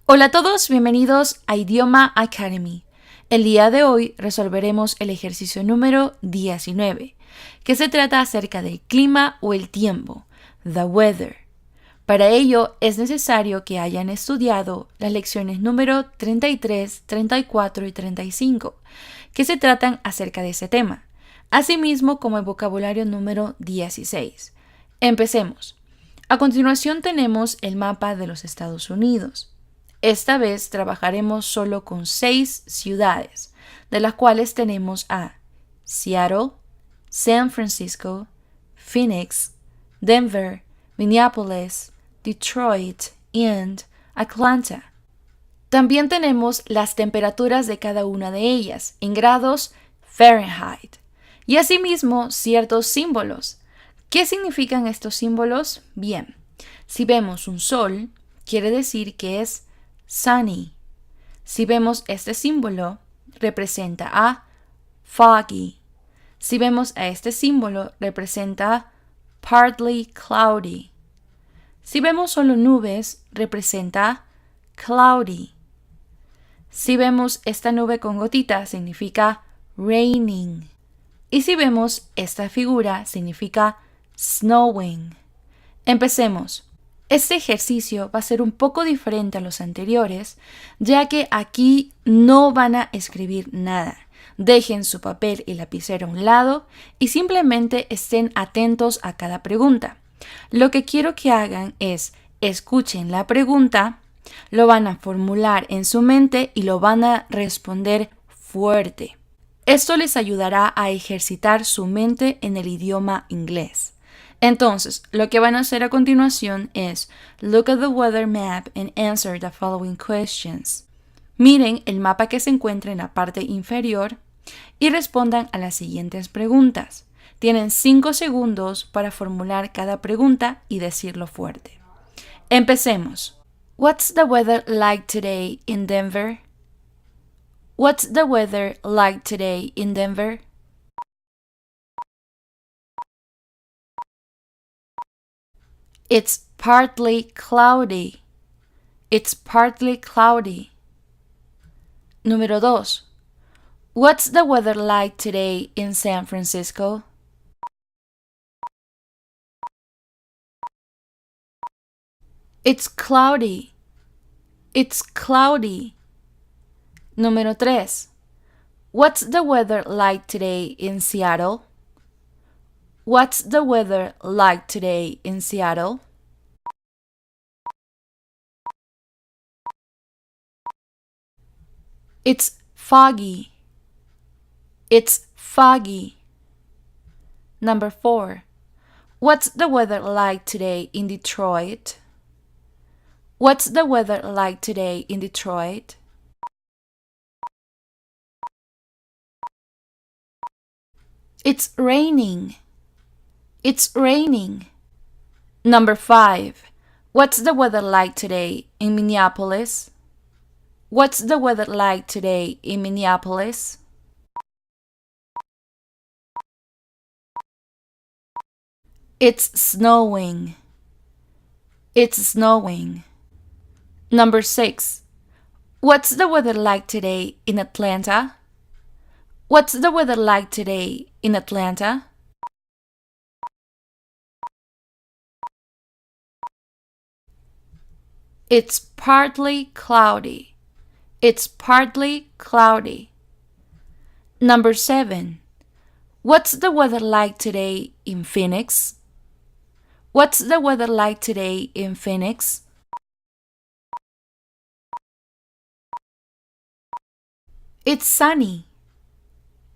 Hola a todos, bienvenidos a Idioma Academy. El día de hoy resolveremos el ejercicio número 19, que se trata acerca del clima o el tiempo, the weather. Para ello es necesario que hayan estudiado las lecciones número 33, 34 y 35, que se tratan acerca de ese tema, asimismo como el vocabulario número 16. Empecemos. A continuación tenemos el mapa de los Estados Unidos. Esta vez trabajaremos solo con 6 ciudades, de las cuales tenemos a Seattle, San Francisco, Phoenix, Denver, Minneapolis, Detroit y Atlanta. También tenemos las temperaturas de cada una de ellas en grados Fahrenheit y asimismo ciertos símbolos. ¿Qué significan estos símbolos? Bien, si vemos un sol, quiere decir que es sunny. Si vemos este símbolo, representa a foggy. Si vemos a este símbolo, representa a partly cloudy. Si vemos solo nubes, representa a cloudy. Si vemos esta nube con gotita, significa raining. Y si vemos esta figura, significa snowing. Empecemos. Este ejercicio va a ser un poco diferente a los anteriores, ya que aquí no van a escribir nada. Dejen su papel y lapicero a un lado y simplemente estén atentos a cada pregunta. Lo que quiero que hagan es escuchen la pregunta, lo van a formular en su mente y lo van a responder fuerte. Esto les ayudará a ejercitar su mente en el idioma inglés. Entonces, lo que van a hacer a continuación es look at the weather map and answer the following questions. Miren el mapa que se encuentra en la parte inferior y respondan a las siguientes preguntas. Tienen 5 segundos para formular cada pregunta y decirlo fuerte. Empecemos. What's the weather like today in Denver? What's the weather like today in Denver? It's partly cloudy. It's partly cloudy. Número 2. What's the weather like today in San Francisco? It's cloudy. It's cloudy. Número 3. What's the weather like today in Seattle? What's the weather like today in Seattle? It's foggy. It's foggy. Number 4. What's the weather like today in Detroit? What's the weather like today in Detroit? It's raining. It's raining. Number 5. What's the weather like today in Minneapolis? What's the weather like today in Minneapolis? It's snowing. It's snowing. Number 6. What's the weather like today in Atlanta? What's the weather like today in Atlanta? It's partly cloudy. It's partly cloudy. Number 7. What's the weather like today in Phoenix? What's the weather like today in Phoenix? It's sunny.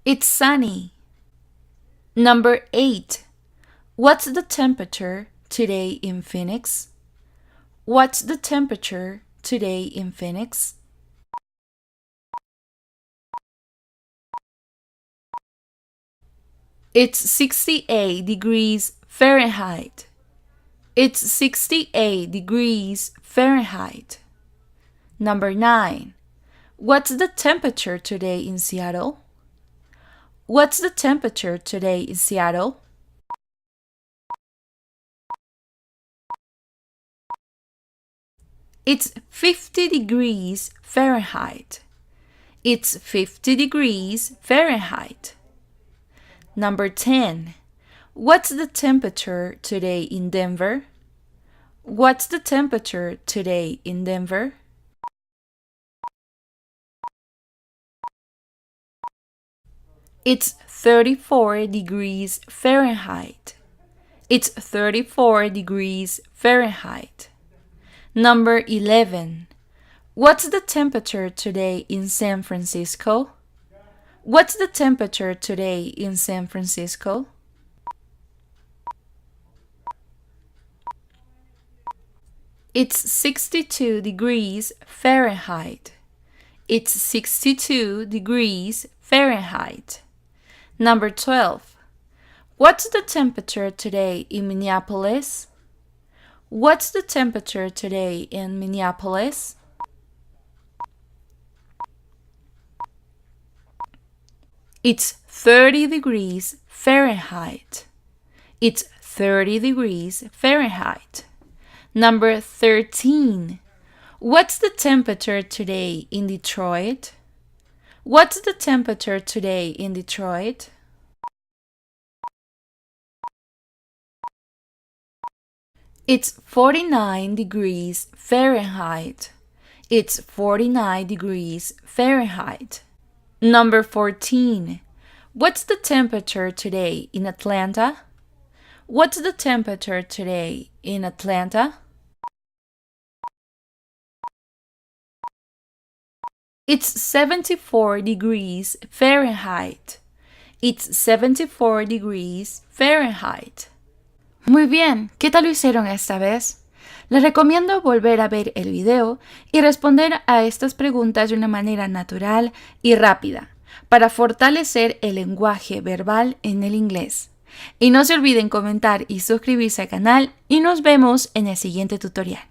It's sunny. Number 8. What's the temperature today in Phoenix? What's the temperature today in Phoenix? It's 68 degrees Fahrenheit. It's 68 degrees Fahrenheit. Number 9. What's the temperature today in Seattle? What's the temperature today in Seattle? It's 50 degrees Fahrenheit. It's 50 degrees Fahrenheit. Number 10. What's the temperature today in Denver? What's the temperature today in Denver? It's 34 degrees Fahrenheit. It's 34 degrees Fahrenheit. Number 11. What's the temperature today in San Francisco? What's the temperature today in San Francisco? It's 62 degrees Fahrenheit. It's 62 degrees Fahrenheit. Number 12. What's the temperature today in Minneapolis? What's the temperature today in Minneapolis? It's 30 degrees Fahrenheit. It's 30 degrees Fahrenheit. Number 13. What's the temperature today in Detroit? What's the temperature today in Detroit? It's 49 degrees Fahrenheit. It's 49 degrees Fahrenheit. Number 14. What's the temperature today in Atlanta? What's the temperature today in Atlanta? It's 74 degrees Fahrenheit. It's 74 degrees Fahrenheit. Muy bien, ¿qué tal lo hicieron esta vez? Les recomiendo volver a ver el video y responder a estas preguntas de una manera natural y rápida para fortalecer el lenguaje verbal en el inglés. Y no se olviden comentar y suscribirse al canal y nos vemos en el siguiente tutorial.